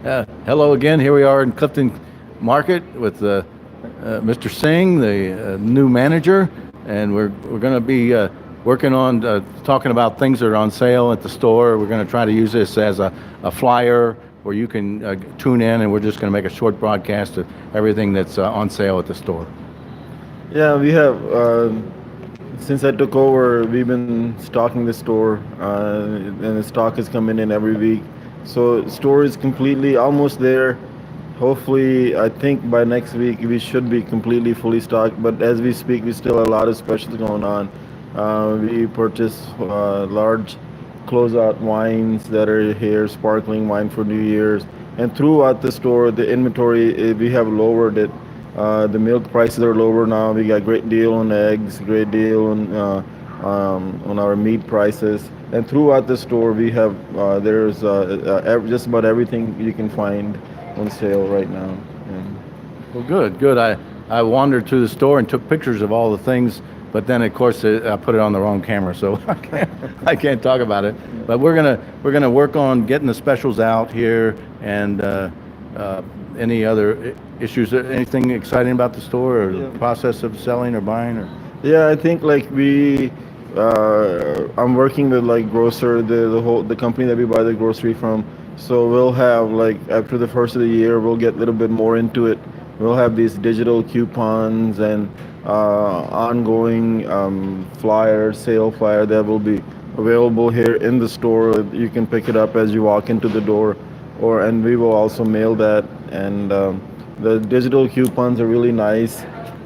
Hello again. Here we are in Clifton Market with Mr. Singh, the new manager, and we're going to be working on talking about things that are on sale at the store. We're going to try to use this as a flyer where you can tune in, and we're just going to make a short broadcast of everything that's on sale at the store. Yeah, we have. Since I took over, we've been stocking the store, and the stock is coming in every week. So store is completely almost there. Hopefully, I think by next week we should be completely fully stocked. But as we speak, we still have a lot of specials going on. We purchased large closeout wines that are here, sparkling wine for New Year's. And throughout the store, the inventory we have lowered it. The milk prices are lower now. We got great deal on eggs, great deal on our meat prices. And throughout the store, we have there's just about everything you can find on sale right now. And Well, good, good. I wandered through the store and took pictures of all the things, but then of course I put it on the wrong camera, so I can't talk about it. But we're gonna work on getting the specials out here and any other issues. Anything exciting about the store or the process of selling or buying or? Yeah, I think like I'm working with like grocer, the company that we buy the grocery from. So we'll have like after the first of the year, we'll get a little bit more into it. We'll have these digital coupons and ongoing sale flyer that will be available here in the store. You can pick it up as you walk into the door, and we will also mail that. And the digital coupons are really nice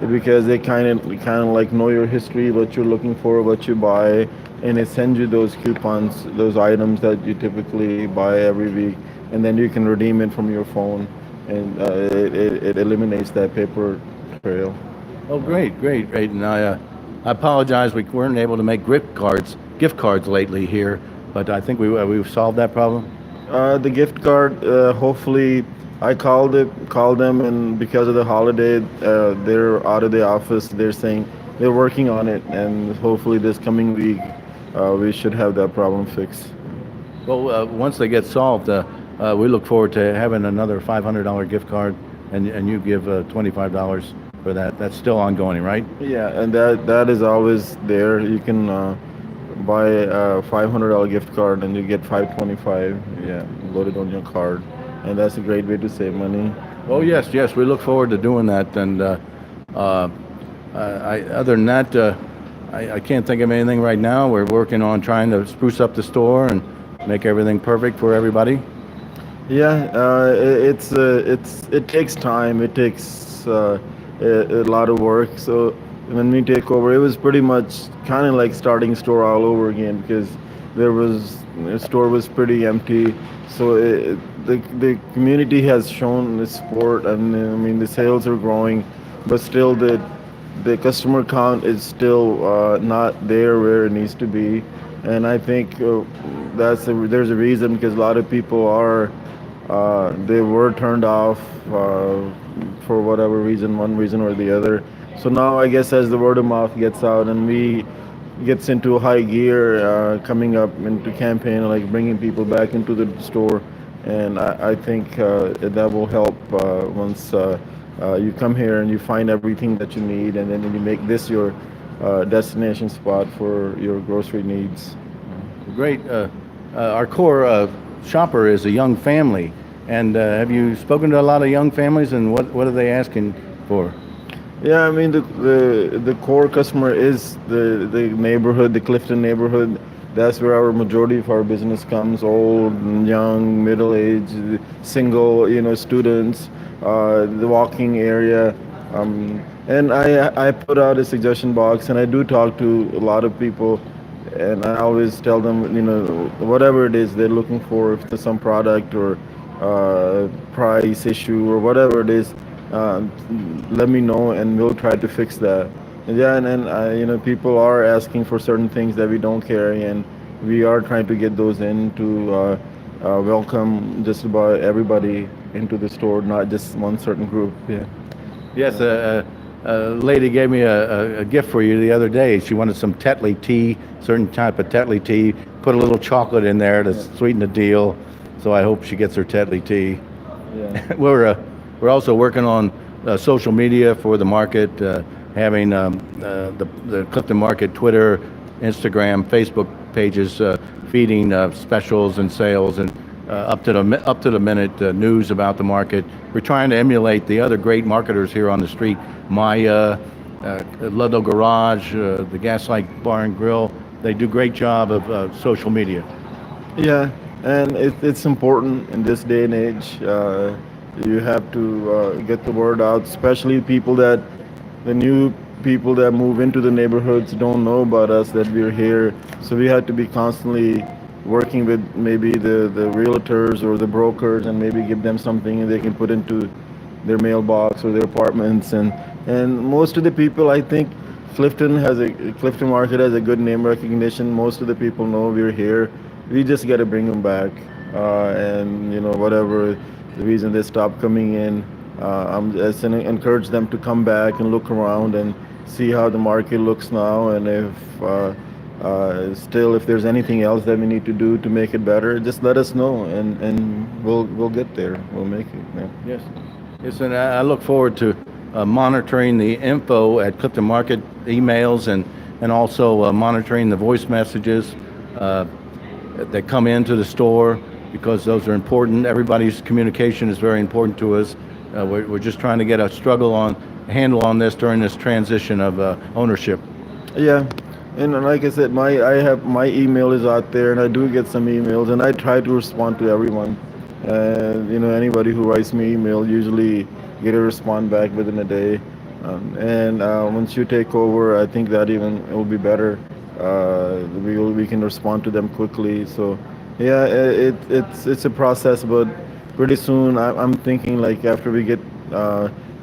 because they kind of like know your history, what you're looking for, what you buy, and it sends you those coupons, those items that you typically buy every week, and then you can redeem it from your phone, and it eliminates that paper trail. Oh, great, great, great. And I apologize, we weren't able to make gift cards lately here, but I think we've solved that problem. The gift card, hopefully, I called them, and because of the holiday, they're out of the office. They're saying they're working on it, and hopefully this coming week, we should have that problem fixed. Well, once they get solved, we look forward to having another $500 gift card, and you give $25 for that. That's still ongoing, right? Yeah, and that is always there. You can buy a $500 gift card, and you get 525. Yeah, loaded on your card, and that's a great way to save money. Oh, yes, yes, we look forward to doing that. And other than that, I can't think of anything right now. We're working on trying to spruce up the store and make everything perfect for everybody. Yeah, it takes time. It takes a lot of work. So when we take over, it was pretty much kind of like starting store all over again because the store was pretty empty. So the community has shown the support, and I mean the sales are growing, but still the customer count is still not there where it needs to be. And I think there's a reason because a lot of people they were turned off for whatever reason, one reason or the other. So now I guess as the word of mouth gets out and we gets into high gear coming up into campaign, like bringing people back into the store, and I think that will help once you come here and you find everything that you need, and then you make this your destination spot for your grocery needs. Great. Our core shopper is a young family. And have you spoken to a lot of young families, and what are they asking for? Yeah, I mean the core customer is the neighborhood, the Clifton neighborhood. That's where our majority of our business comes: old, young, middle-aged, single, students, the walking area. And I put out a suggestion box, and I do talk to a lot of people, and I always tell them, whatever it is they're looking for, if there's some product or price issue or whatever it is, let me know and we'll try to fix that. And yeah, and people are asking for certain things that we don't carry, and we are trying to get those in to welcome just about everybody into the store, not just one certain group. Yeah. Yes, a lady gave me a gift for you the other day. She wanted some Tetley tea, certain type of Tetley tea. Put a little chocolate in there to sweeten the deal. So I hope she gets her Tetley tea. Yeah. We're also working on social media for the market, having the Clifton Market Twitter, Instagram, Facebook pages feeding specials and sales and up to the minute news about the market. We're trying to emulate the other great marketers here on the street. Ludlow Garage, the Gaslight Bar and Grill. They do great job of social media. Yeah, and it's important in this day and age. You have to get the word out, especially the new people that move into the neighborhoods don't know about us, that we're here. So we have to be constantly working with maybe the realtors or the brokers and maybe give them something they can put into their mailbox or their apartments. And most of the people, I think, Clifton Market has a good name recognition. Most of the people know we're here. We just got to bring them back, and whatever the reason they stop coming in, I'm just encourage them to come back and look around and see how the market looks now, and if there's anything else that we need to do to make it better, just let us know, and we'll get there. We'll make it. Yeah. Yes. Yes, and I look forward to monitoring the info at Clifton Market emails and also monitoring the voice messages that come into the store, because those are important. Everybody's communication is very important to us. We're just trying to get a handle on this during this transition of ownership. Yeah, and like I said, my email is out there, and I do get some emails, and I try to respond to everyone. Anybody who writes me email usually get a response back within a day. And once you take over, I think that even will be better. We can respond to them quickly. So yeah, it's a process, but pretty soon I'm thinking, like, after we get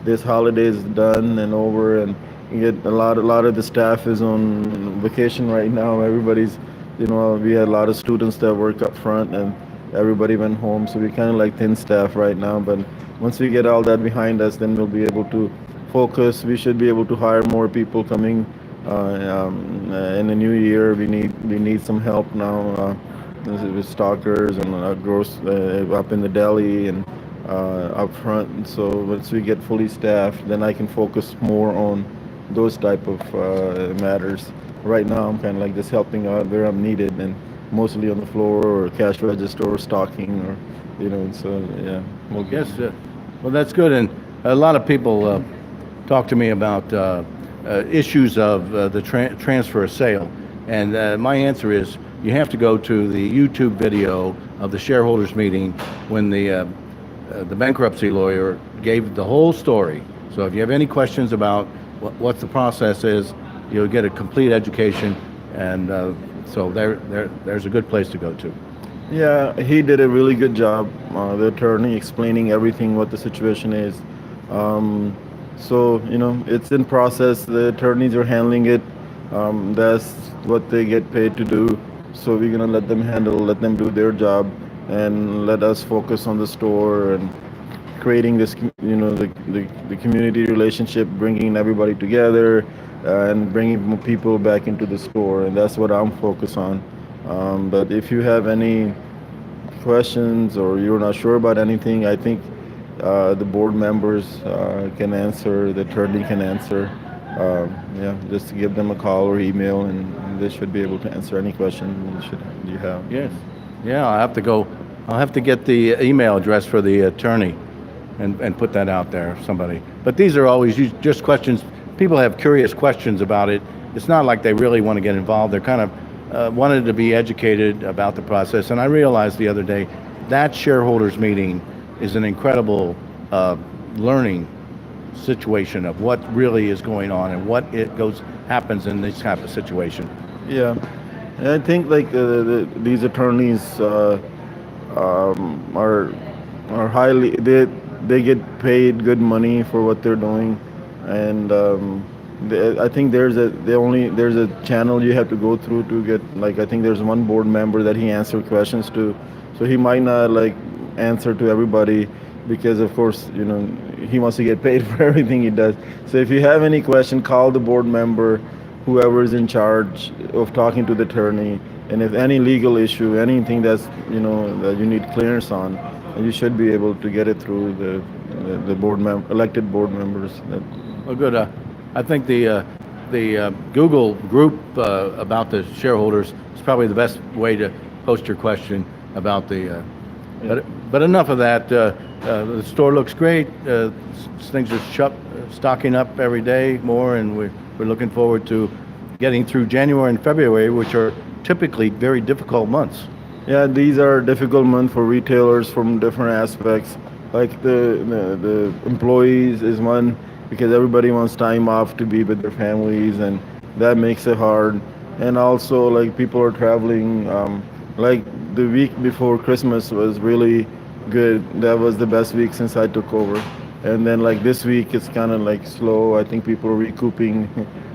this holidays done and over, and get a lot of the staff is on vacation right now. Everybody's, we had a lot of students that work up front, and everybody went home, so we kind of like thin staff right now. But once we get all that behind us, then we'll be able to focus. We should be able to hire more people coming in the new year. We need some help now with stockers and growth up in the deli and up front. And so once we get fully staffed, then I can focus more on those type of matters. Right now, I'm kind of like just helping out where I'm needed, and mostly on the floor or cash register or stocking, or So yeah. Yes. Well, that's good. And a lot of people talk to me about issues of the transfer of sale, and my answer is you have to go to the YouTube video of the shareholders meeting when the bankruptcy lawyer gave the whole story. So if you have any questions about what the process is, you'll get a complete education, and so there's a good place to go to. Yeah, he did a really good job, the attorney, explaining everything, what the situation is. So, it's in process. The attorneys are handling it. That's what they get paid to do. So we're going to let them do their job, and let us focus on the store and creating this, the community relationship, bringing everybody together, and bringing people back into the store. And that's what I'm focused on. But if you have any questions or you're not sure about anything, I think the board members can answer, the attorney can answer. Just give them a call or email, and they should be able to answer any question you have. Yes. Yeah, I'll have to get the email address for the attorney and put that out there, somebody. But these are always just questions. People have curious questions about it. It's not like they really want to get involved. They're kind of wanted to be educated about the process. And I realized the other day that shareholders meeting is an incredible learning situation of what really is going on and what happens in this type of situation. Yeah, and I think like these attorneys are highly, they get paid good money for what they're doing, and I think there's a channel you have to go through to get, like, I think there's one board member that he answers questions to, so he might not like answer to everybody, because of course he wants to get paid for everything he does. So if you have any question, call the board member, whoever is in charge of talking to the attorney, and if any legal issue, anything that's that you need clearance on, you should be able to get it through the elected board members. Well, good. I think the Google group about the shareholders is probably the best way to post your question about the. But enough of that. The store looks great. Things are stocking up every day more, and we're looking forward to getting through January and February, which are typically very difficult months. Yeah, these are difficult months for retailers from different aspects. Like the employees is one, because everybody wants time off to be with their families, and that makes it hard. And also, like, people are traveling. Like the week before Christmas was really good. That was the best week since I took over. And then like this week it's kind of like slow. I think people are recouping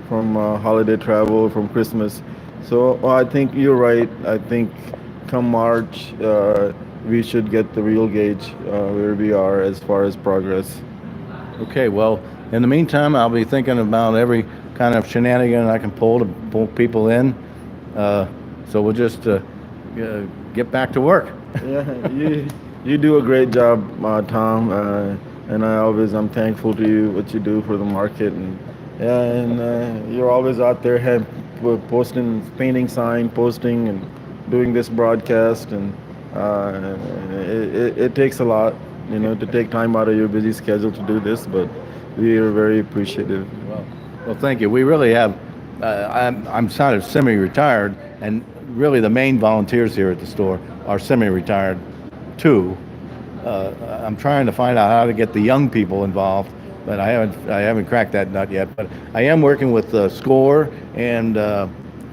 from holiday travel from Christmas. So I think you're right. I think come March we should get the real gauge where we are as far as progress. Okay, well, in the meantime, I'll be thinking about every kind of shenanigan I can pull to pull people in. So we'll just get back to work. Yeah, you do a great job, Tom, and I'm thankful to you what you do for the market, and you're always out there posting, painting sign, posting, and doing this broadcast, and it takes a lot, to take time out of your busy schedule to do this, but we are very appreciative. Well, thank you. We really have. I'm sort of semi-retired, and really the main volunteers here at the store are semi-retired too. I'm trying to find out how to get the young people involved, but I haven't cracked that nut yet. But I am working with SCORE, and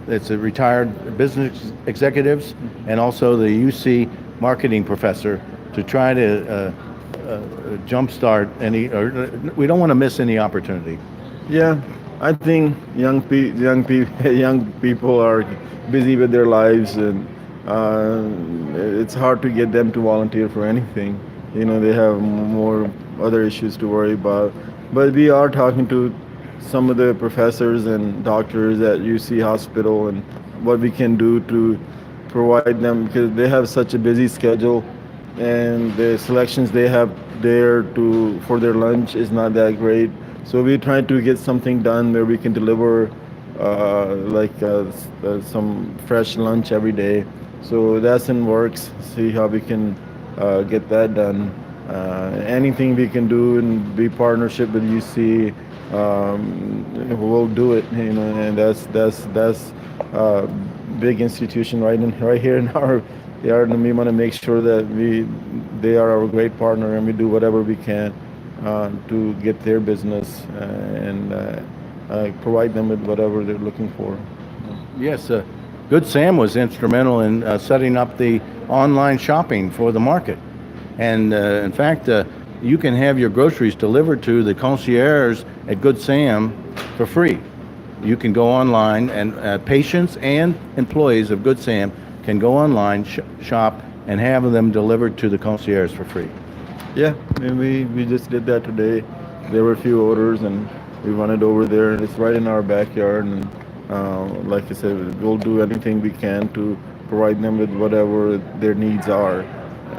it's a retired business executives, and also the UC marketing professor, to try to jumpstart any. Or we don't want to miss any opportunity. Yeah, I think young people are busy with their lives, and it's hard to get them to volunteer for anything. They have more other issues to worry about. But we are talking to some of the professors and doctors at UC Hospital, and what we can do to provide them, because they have such a busy schedule, and the selections they have there for their lunch is not that great. So we're trying to get something done where we can deliver some fresh lunch every day. So that's in works. See how we can get that done. Anything we can do and be partnership with UC, we'll do it. And that's big institution right here in our yard, and we want to make sure that they are our great partner, and we do whatever we can to get their business and provide them with whatever they're looking for. Yes, Good Sam was instrumental in setting up the online shopping for the market. And in fact, you can have your groceries delivered to the concierge at Good Sam for free. You can go online, and patients and employees of Good Sam can go online, shop, and have them delivered to the concierge for free. Yeah, and we just did that today. There were a few orders, and we run it over there, and it's right in our backyard. And like I said, we'll do anything we can to provide them with whatever their needs are.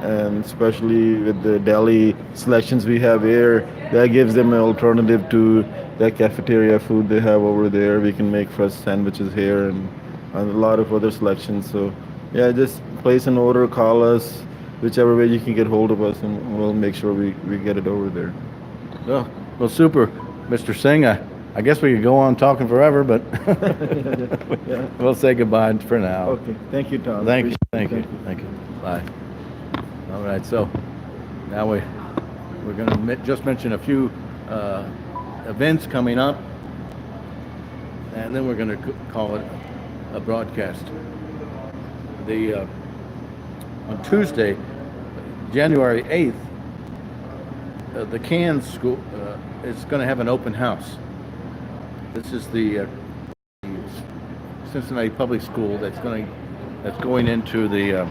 And especially with the deli selections we have here, that gives them an alternative to that cafeteria food they have over there. We can make fresh sandwiches here, and a lot of other selections. So yeah, just place an order, call us, whichever way you can get hold of us, and we'll make sure we get it over there. Well, super, Mr. Singh. I guess we could go on talking forever, but Yeah. we'll say goodbye for now. Okay. Thank you, Tom. Thank you. Appreciate it. Thank you. Bye. All right. So now we're going to just mention a few events coming up, and then we're going to call it a broadcast. On Tuesday, January 8th, the Cairns School is going to have an open house. This is the Cincinnati Public School that's going into the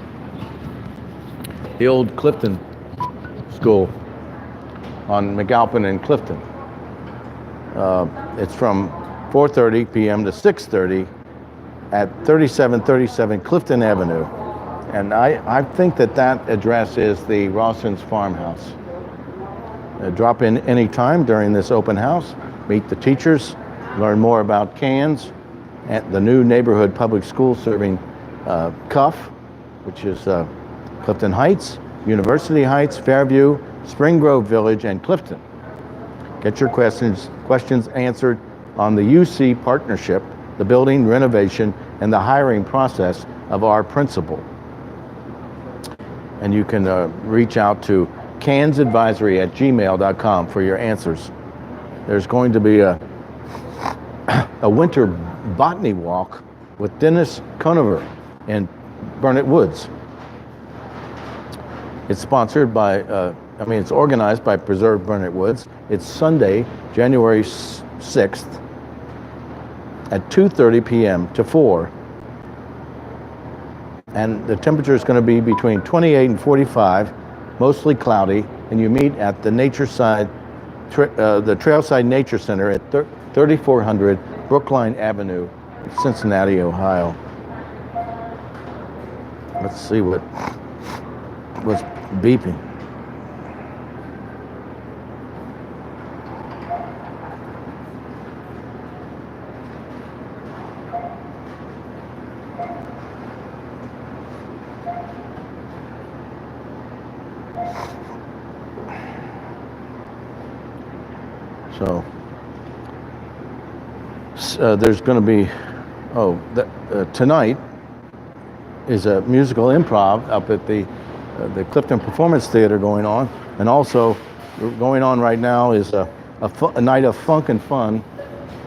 old Clifton School on McAlpin and Clifton. It's from 4:30 p.m. to 6:30 at 3737 Clifton Avenue. And I think that address is the Rawson's Farmhouse. Drop in any time during this open house, meet the teachers, learn more about cans at the new neighborhood public school serving Cuff, which is Clifton Heights, University Heights, Fairview, Spring Grove Village, and Clifton. Get your questions answered on the UC partnership, the building renovation, and the hiring process of our principal. And you can reach out to cansadvisory@gmail.com for your answers. There's going to be a winter botany walk with Dennis Conover in Burnett Woods. It's sponsored by, it's organized by Preserve Burnett Woods. It's Sunday, January 6th at 2:30 p.m. to 4. And the temperature is going to be between 28 and 45, mostly cloudy, and you meet at the the Trailside Nature Center at 3400 Brookline Avenue, Cincinnati, Ohio. Let's see what's beeping. So there's going to be, tonight is a musical improv up at the Clifton Performance Theater going on, and also going on right now is a night of funk and fun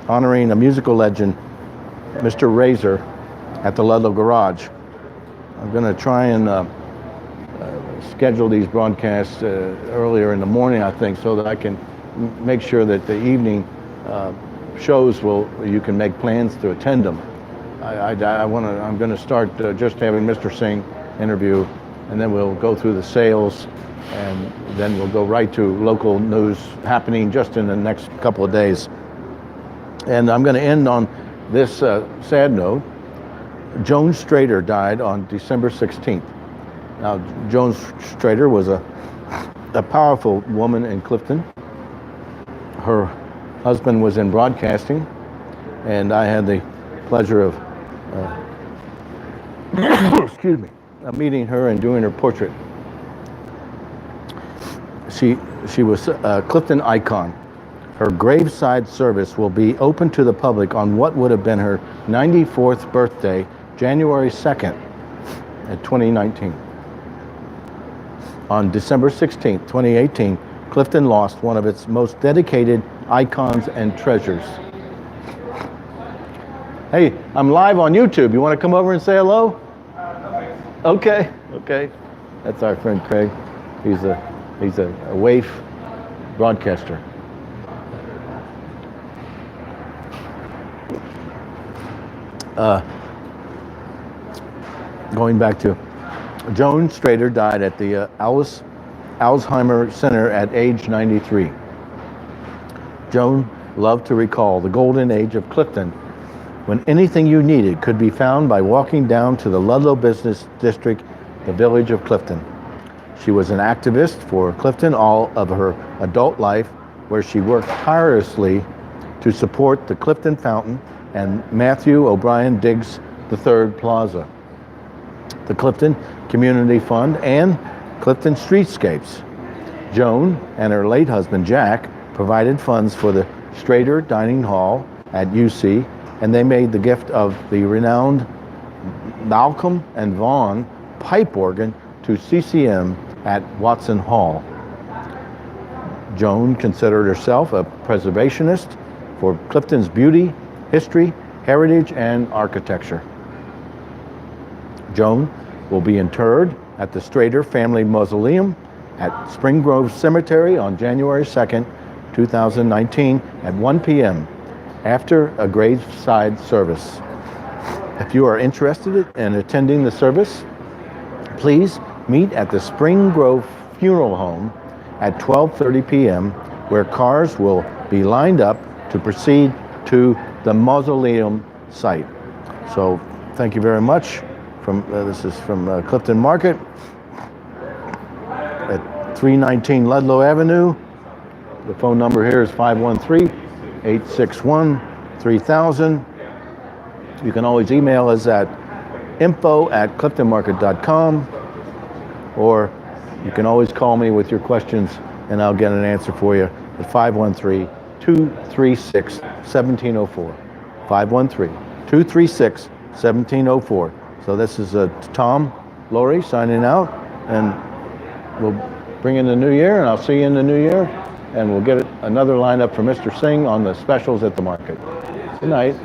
honoring a musical legend, Mr. Razor, at the Ludlow Garage. I'm going to try and schedule these broadcasts earlier in the morning, I think, so that I can make sure that the evening shows you can make plans to attend them. I'm going to start just having Mr. Singh interview, and then we'll go through the sales, and then we'll go right to local news happening just in the next couple of days. And I'm going to end on this sad note. Joan Strader died on December 16th. Now, Joan Strader was a powerful woman in Clifton. Her husband was in broadcasting, and I had the pleasure of meeting her and doing her portrait. She was a Clifton icon. Her graveside service will be open to the public on what would have been her 94th birthday, January 2nd, 2019. On December 16th, 2018, Clifton lost one of its most dedicated icons and treasures. Hey, I'm live on YouTube. You want to come over and say hello? Okay. That's our friend Craig. He's a WAIF broadcaster. Going back to Joan Strader died at the Alzheimer Center at age 93. Joan loved to recall the golden age of Clifton, when anything you needed could be found by walking down to the Ludlow Business District, the village of Clifton. She was an activist for Clifton all of her adult life, where she worked tirelessly to support the Clifton Fountain and Matthew O'Brien Diggs III Plaza, the Clifton Community Fund, and Clifton Streetscapes. Joan and her late husband Jack provided funds for the Strader Dining Hall at UC, and they made the gift of the renowned Malcolm and Vaughan pipe organ to CCM at Watson Hall. Joan considered herself a preservationist for Clifton's beauty, history, heritage, and architecture. Joan will be interred at the Strader Family Mausoleum at Spring Grove Cemetery on January 2nd, 2019 at 1 p.m. after a graveside service. If you are interested in attending the service, please meet at the Spring Grove Funeral Home at 12:30 p.m., where cars will be lined up to proceed to the mausoleum site. So thank you very much This is from Clifton Market at 319 Ludlow Avenue. The phone number here is 513-861-3000. You can always email us at info@cliftonmarket.com, or you can always call me with your questions and I'll get an answer for you at 513-236-1704. 513-236-1704. So this is Tom Lohre signing out, and we'll bring in the new year, and I'll see you in the new year, and we'll get another lineup for Mr. Singh on the specials at the market. Good night.